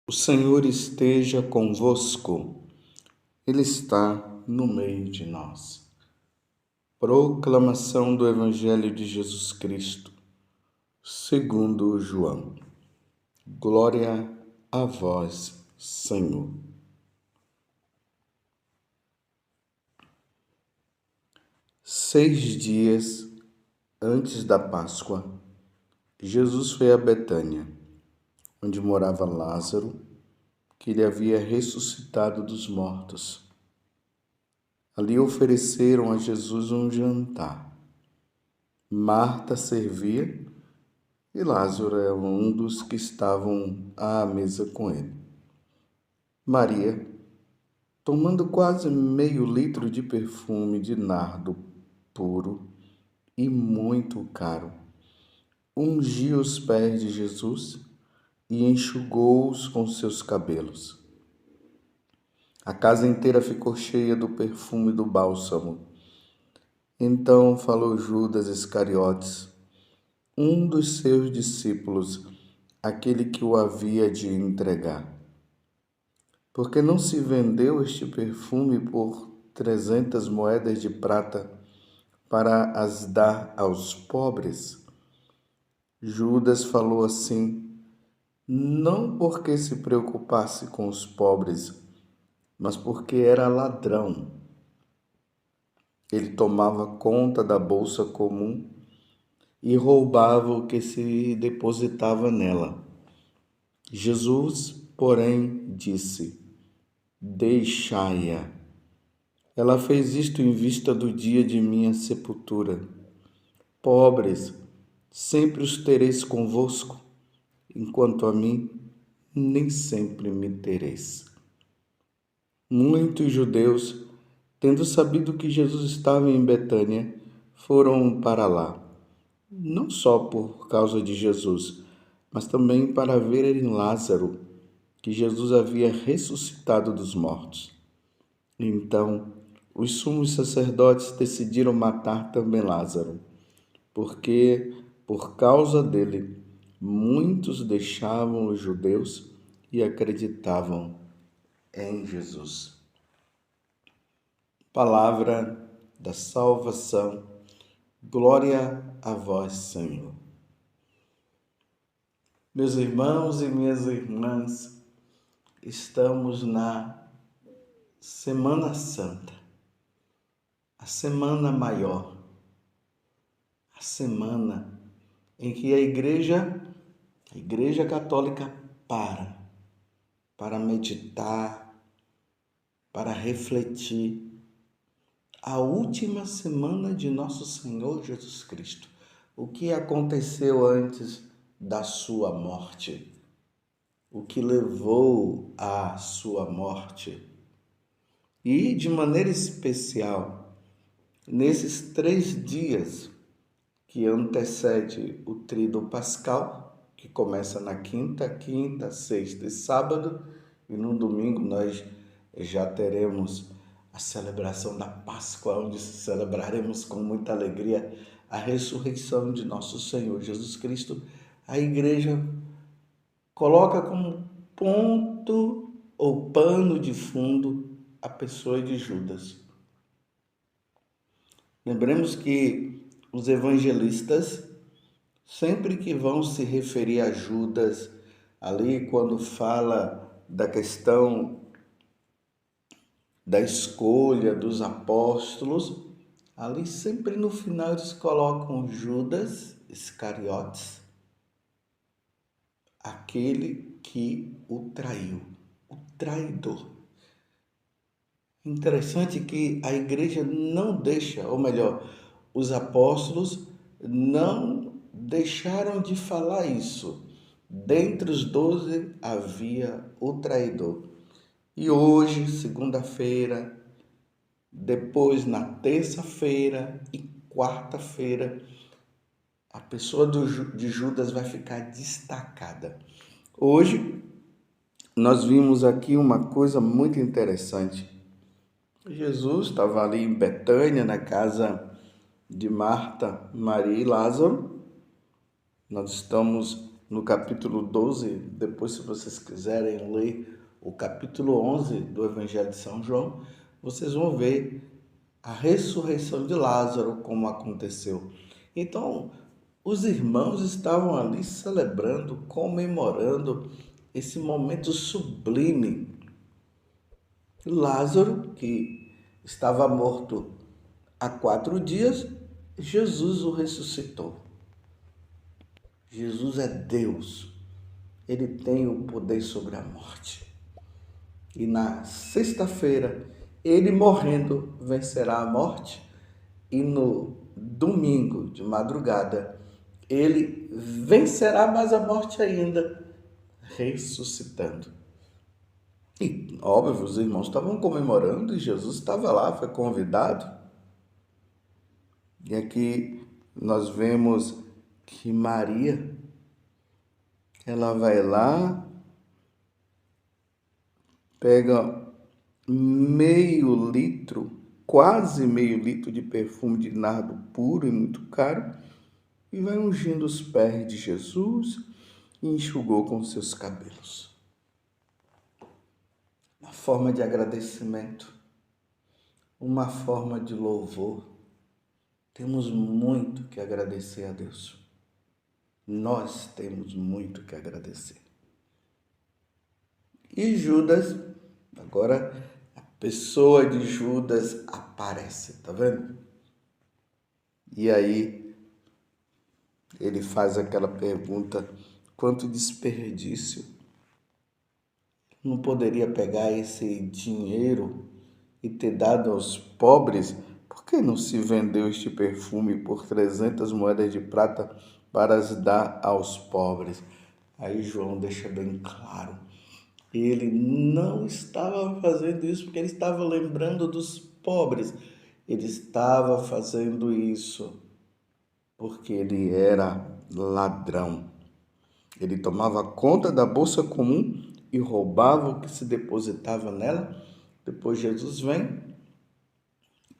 O Senhor esteja convosco, Ele está no meio de nós. Proclamação do Evangelho de Jesus Cristo, segundo João. Glória a vós, Senhor. Seis dias antes da Páscoa, Jesus foi a Betânia, onde morava Lázaro, que ele havia ressuscitado dos mortos. Ali ofereceram a Jesus um jantar. Marta servia e Lázaro era um dos que estavam à mesa com ele. Maria, tomando quase meio litro de perfume de nardo puro e muito caro, ungiu os pés de Jesus e enxugou-os com seus cabelos. A casa inteira ficou cheia do perfume do bálsamo. Então falou Judas Iscariotes, um dos seus discípulos, aquele que o havia de entregar. Porque não se vendeu este perfume por 300 moedas de prata para as dar aos pobres? Judas falou assim, não porque se preocupasse com os pobres, mas porque era ladrão. Ele tomava conta da bolsa comum e roubava o que se depositava nela. Jesus, porém, disse, deixai-a. Ela fez isto em vista do dia de minha sepultura. Pobres, sempre os tereis convosco, enquanto a mim, nem sempre me tereis. Muitos judeus, tendo sabido que Jesus estava em Betânia, foram para lá, não só por causa de Jesus, mas também para verem Lázaro, que Jesus havia ressuscitado dos mortos. Então, os sumos sacerdotes decidiram matar também Lázaro, porque, por causa dele, muitos deixavam os judeus e acreditavam em Jesus. Palavra da salvação. Glória a vós, Senhor. Meus irmãos e minhas irmãs, estamos na Semana Santa, a Semana Maior, a semana em que a Igreja Católica para meditar, para refletir a última semana de nosso Senhor Jesus Cristo. O que aconteceu antes da sua morte? O que levou à sua morte? E, de maneira especial, nesses 3 dias que antecede o Tríduo Pascal, que começa na quinta, sexta e sábado, e no domingo nós já teremos a celebração da Páscoa, onde celebraremos com muita alegria a ressurreição de nosso Senhor Jesus Cristo. A Igreja coloca como ponto ou pano de fundo a pessoa de Judas. Lembremos que os evangelistas, sempre que vão se referir a Judas, ali quando fala da questão da escolha dos apóstolos, ali sempre no final eles colocam Judas Iscariotes, aquele que o traiu, o traidor. Interessante que a igreja não deixa, ou melhor, os apóstolos não deixaram de falar isso. Dentre os 12 havia o traidor. E hoje, segunda-feira, depois na terça-feira e quarta-feira, a pessoa de Judas vai ficar destacada. Hoje, nós vimos aqui uma coisa muito interessante. Jesus estava ali em Betânia, na casa de Marta, Maria e Lázaro. Nós estamos no capítulo 12, depois se vocês quiserem ler o capítulo 11 do Evangelho de São João, vocês vão ver a ressurreição de Lázaro, como aconteceu. Então, os irmãos estavam ali celebrando, comemorando esse momento sublime. Lázaro, que estava morto há 4 dias, Jesus o ressuscitou. Jesus é Deus. Ele tem o poder sobre a morte. E na sexta-feira, ele morrendo vencerá a morte. E no domingo de madrugada, ele vencerá mais a morte ainda, ressuscitando. E, óbvio, os irmãos estavam comemorando e Jesus estava lá, foi convidado. E aqui nós vemos que Maria, ela vai lá, pega meio litro, quase meio litro de perfume de nardo puro e muito caro, e vai ungindo os pés de Jesus e enxugou com seus cabelos. Uma forma de agradecimento, uma forma de louvor. Temos muito que agradecer a Deus. Nós temos muito que agradecer. E Judas, agora a pessoa de Judas aparece, tá vendo? E aí ele faz aquela pergunta: quanto desperdício. Não poderia pegar esse dinheiro e ter dado aos pobres? Por que não se vendeu este perfume por 300 moedas de prata para as dar aos pobres? Aí João deixa bem claro. Ele não estava fazendo isso porque ele estava lembrando dos pobres. Ele estava fazendo isso porque ele era ladrão. Ele tomava conta da bolsa comum e roubava o que se depositava nela. Depois Jesus vem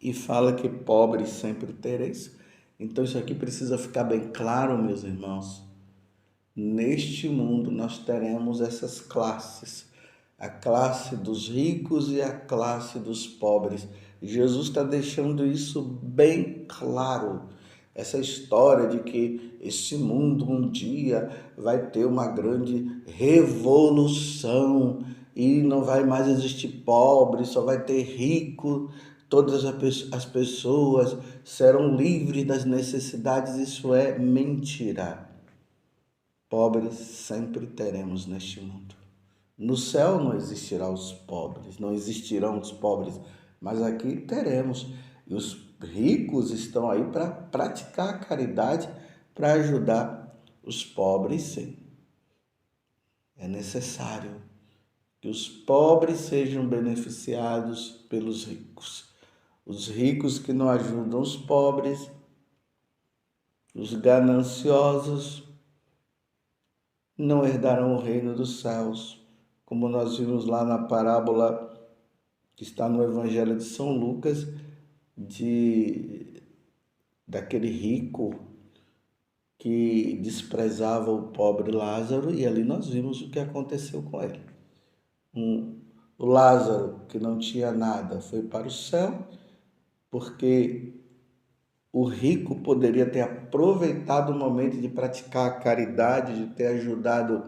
e fala que pobres sempre tereis. Então isso aqui precisa ficar bem claro, meus irmãos. Neste mundo nós teremos essas classes. A classe dos ricos e a classe dos pobres. Jesus está deixando isso bem claro. Essa história de que esse mundo um dia vai ter uma grande revolução e não vai mais existir pobre, só vai ter rico, todas as pessoas serão livres das necessidades, isso é mentira. Pobres sempre teremos neste mundo. No céu não existirão os pobres, mas aqui teremos. E os ricos estão aí para praticar a caridade, para ajudar os pobres, sim. É necessário que os pobres sejam beneficiados pelos ricos. Os ricos que não ajudam os pobres, os gananciosos, não herdarão o reino dos céus, como nós vimos lá na parábola que está no Evangelho de São Lucas, daquele rico que desprezava o pobre Lázaro, e ali nós vimos o que aconteceu com ele. O Lázaro, que não tinha nada, foi para o céu, porque o rico poderia ter aproveitado o momento de praticar a caridade, de ter ajudado.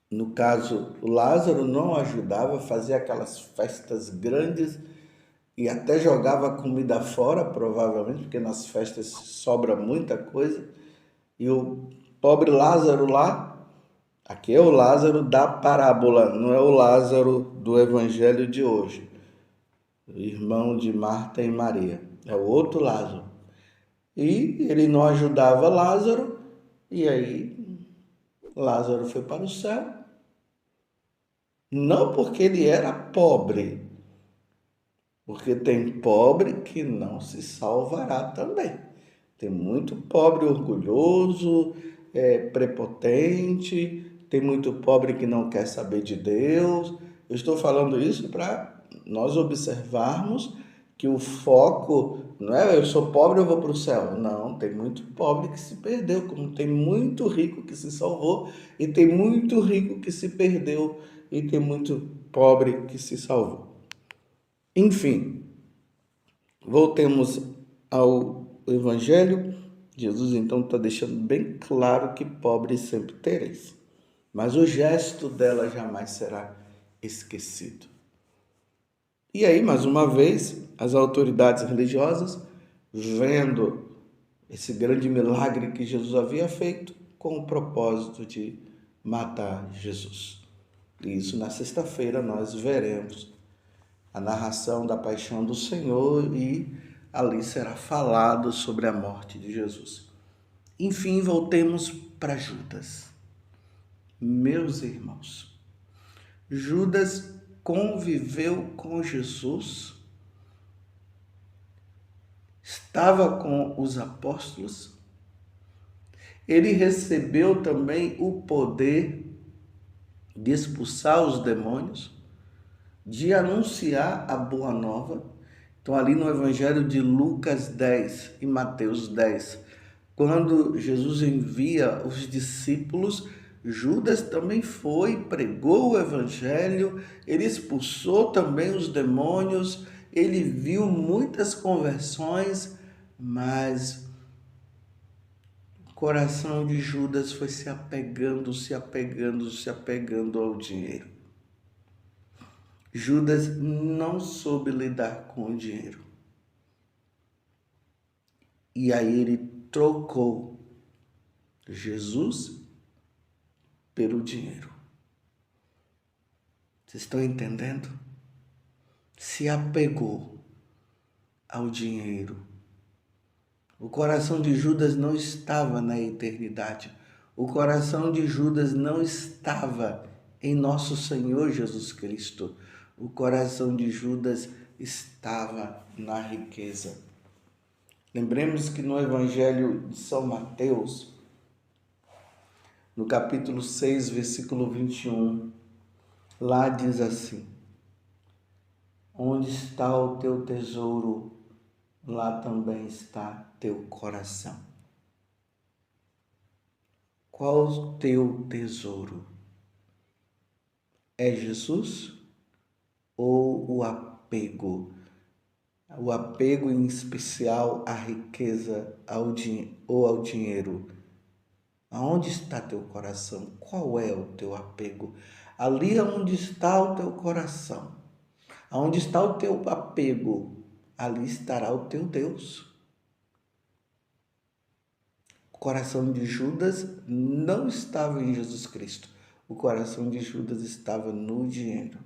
No caso, o Lázaro não ajudava, fazia aquelas festas grandes e até jogava comida fora, provavelmente, porque nas festas sobra muita coisa. E o pobre Lázaro lá, aqui é o Lázaro da parábola, não é o Lázaro do Evangelho de hoje, o irmão de Marta e Maria, é o outro Lázaro. E ele não ajudava Lázaro, e aí Lázaro foi para o céu. Não porque ele era pobre, porque tem pobre que não se salvará também. Tem muito pobre orgulhoso, prepotente, tem muito pobre que não quer saber de Deus. Eu estou falando isso para nós observarmos que o foco não é eu sou pobre, eu vou para o céu. Não, tem muito pobre que se perdeu, como tem muito rico que se salvou, e tem muito rico que se perdeu, e tem muito pobre que se salvou. Enfim, voltemos ao Evangelho. Jesus então está deixando bem claro que pobres sempre tereis, mas o gesto dela jamais será esquecido. E aí, mais uma vez, as autoridades religiosas, vendo esse grande milagre que Jesus havia feito, com o propósito de matar Jesus. E isso na sexta-feira nós veremos a narração da paixão do Senhor e ali será falado sobre a morte de Jesus. Enfim, voltemos para Judas. Meus irmãos, Judas conviveu com Jesus, estava com os apóstolos, ele recebeu também o poder de expulsar os demônios, de anunciar a boa nova. Então, ali no Evangelho de Lucas 10 e Mateus 10, quando Jesus envia os discípulos, Judas também foi, pregou o Evangelho, ele expulsou também os demônios, ele viu muitas conversões, mas o coração de Judas foi se apegando ao dinheiro. Judas não soube lidar com o dinheiro. E aí ele trocou Jesus pelo dinheiro. Vocês estão entendendo? Se apegou ao dinheiro. O coração de Judas não estava na eternidade. O coração de Judas não estava em nosso Senhor Jesus Cristo. O coração de Judas estava na riqueza. Lembremos que no Evangelho de São Mateus, no capítulo 6, versículo 21, lá diz assim: onde está o teu tesouro, lá também está teu coração. Qual o teu tesouro? É Jesus ou o apego? O apego em especial à riqueza ou ao dinheiro? Aonde está teu coração? Qual é o teu apego? Ali onde está o teu coração, aonde está o teu apego, ali estará o teu Deus. O coração de Judas não estava em Jesus Cristo. O coração de Judas estava no dinheiro.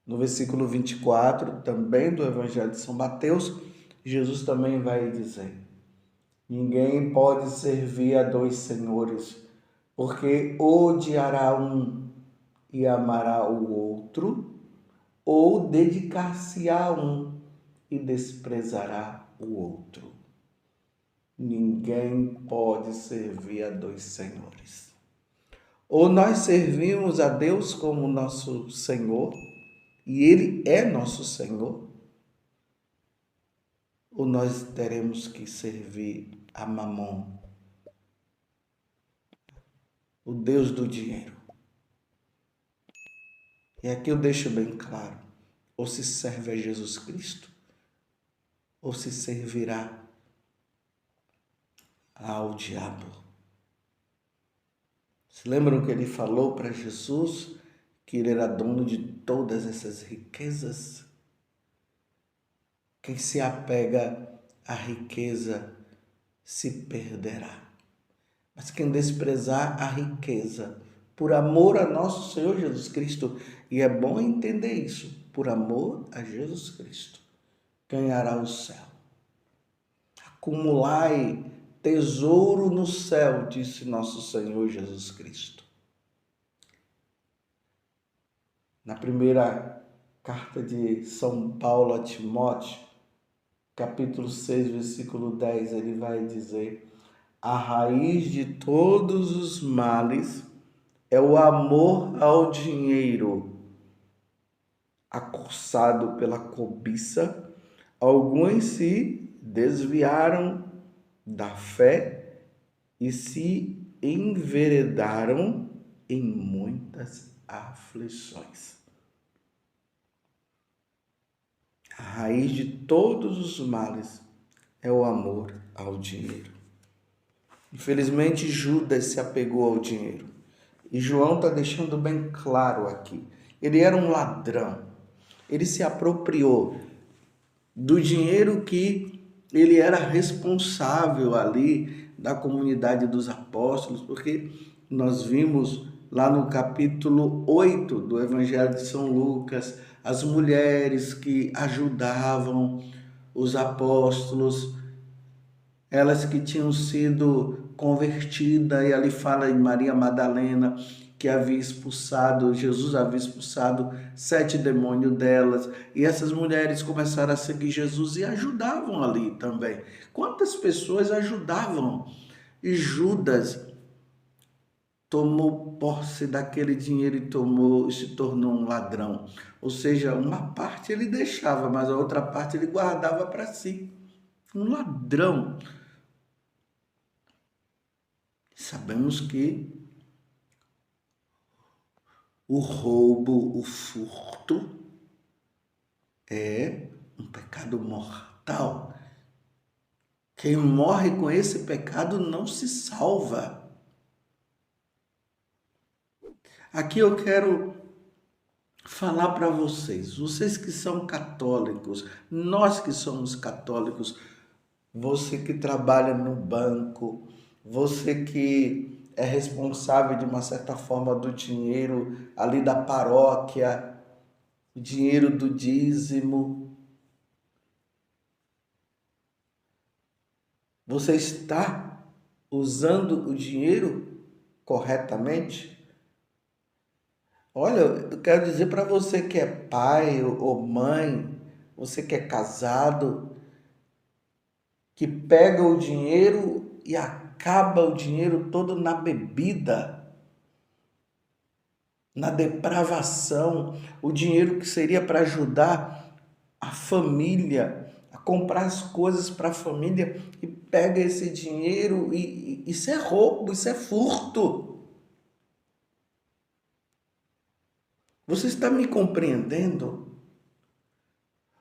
No versículo 24, também do Evangelho de São Mateus, Jesus também vai dizer: ninguém pode servir a dois senhores, porque odiará um e amará o outro, ou dedicar-se a um e desprezará o outro. Ninguém pode servir a dois senhores. Ou nós servimos a Deus como nosso Senhor, e Ele é nosso Senhor, ou nós teremos que servir a Mamon, o Deus do dinheiro. E aqui eu deixo bem claro: ou se serve a Jesus Cristo, ou se servirá ao diabo. Se lembram que ele falou para Jesus que ele era dono de todas essas riquezas? Quem se apega à riqueza se perderá. Mas quem desprezar a riqueza por amor a nosso Senhor Jesus Cristo, e é bom entender isso, por amor a Jesus Cristo, ganhará o céu. Acumulai tesouro no céu, disse nosso Senhor Jesus Cristo. Na primeira carta de São Paulo a Timóteo, capítulo 6, versículo 10, ele vai dizer: a raiz de todos os males é o amor ao dinheiro. acossado pela cobiça, alguns se desviaram da fé e se enveredaram em muitas aflições. A raiz de todos os males é o amor ao dinheiro. Infelizmente, Judas se apegou ao dinheiro. E João está deixando bem claro aqui. Ele era um ladrão. Ele se apropriou do dinheiro que ele era responsável ali da comunidade dos apóstolos, porque nós vimos lá no capítulo 8 do Evangelho de São Lucas, as mulheres que ajudavam os apóstolos, elas que tinham sido convertidas, e ali fala em Maria Madalena, que Jesus havia expulsado 7 demônios delas, e essas mulheres começaram a seguir Jesus e ajudavam ali também. Quantas pessoas ajudavam? E Judas tomou posse daquele dinheiro e se tornou um ladrão. Ou seja, uma parte ele deixava, mas a outra parte ele guardava para si. Um ladrão. Sabemos que o roubo, o furto é um pecado mortal. Quem morre com esse pecado não se salva. Aqui eu quero falar para vocês que são católicos, nós que somos católicos, você que trabalha no banco, você que é responsável de uma certa forma do dinheiro ali da paróquia, o dinheiro do dízimo. Você está usando o dinheiro corretamente? Olha, eu quero dizer para você que é pai ou mãe, você que é casado, que pega o dinheiro e acaba o dinheiro todo na bebida, na depravação, o dinheiro que seria para ajudar a família, a comprar as coisas para a família, e pega esse dinheiro e isso é roubo, isso é furto. Você está me compreendendo?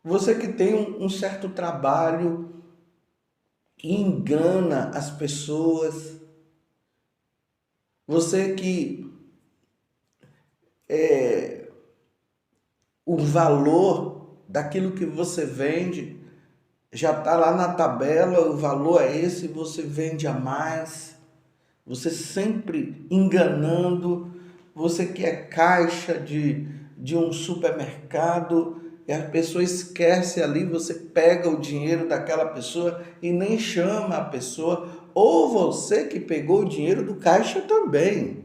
Você que tem um certo trabalho e engana as pessoas, você que o valor daquilo que você vende já está lá na tabela, o valor é esse, você vende a mais, você sempre enganando, você que é caixa de um supermercado, e a pessoa esquece ali, você pega o dinheiro daquela pessoa e nem chama a pessoa, ou você que pegou o dinheiro do caixa também.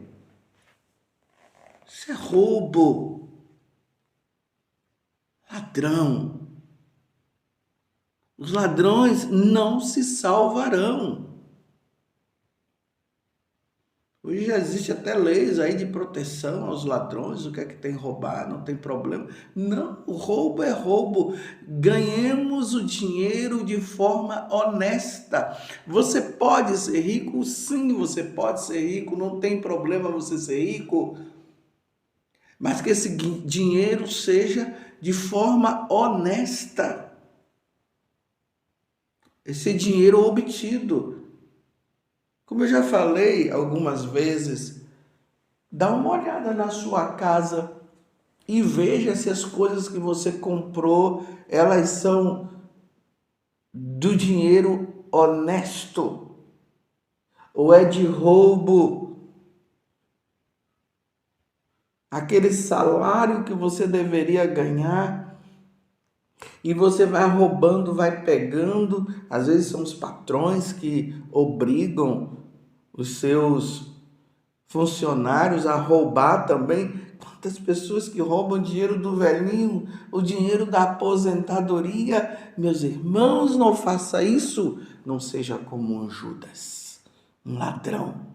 Isso é roubo. Ladrão. Os ladrões não se salvarão. Hoje já existe até leis aí de proteção aos ladrões, o que é que tem roubar, não tem problema. Não, o roubo é roubo. Ganhemos o dinheiro de forma honesta. Você pode ser rico? Sim, você pode ser rico, não tem problema você ser rico. Mas que esse dinheiro seja de forma honesta. Esse dinheiro obtido. Como eu já falei algumas vezes, dá uma olhada na sua casa e veja se as coisas que você comprou, elas são do dinheiro honesto ou é de roubo. Aquele salário que você deveria ganhar e você vai roubando, vai pegando. Às vezes são os patrões que obrigam os seus funcionários a roubar também. Quantas pessoas que roubam dinheiro do velhinho, o dinheiro da aposentadoria. Meus irmãos, não faça isso. Não seja como um Judas, um ladrão.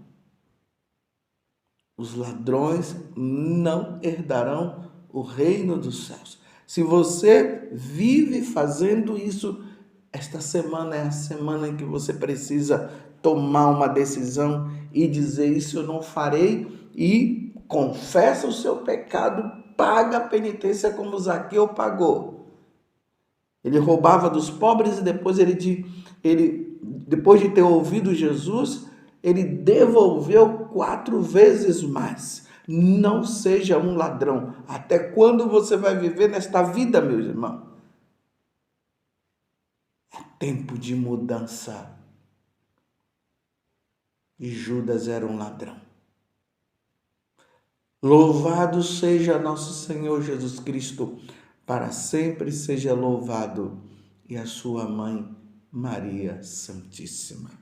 Os ladrões não herdarão o reino dos céus. Se você vive fazendo isso, esta semana é a semana em que você precisa tomar uma decisão e dizer: isso eu não farei, e confessa o seu pecado, paga a penitência como Zaqueu pagou. Ele roubava dos pobres e depois depois de ter ouvido Jesus, ele devolveu 4 vezes mais. Não seja um ladrão. Até quando você vai viver nesta vida, meu irmão? É tempo de mudança. E Judas era um ladrão. Louvado seja nosso Senhor Jesus Cristo, para sempre seja louvado, e a sua mãe Maria Santíssima.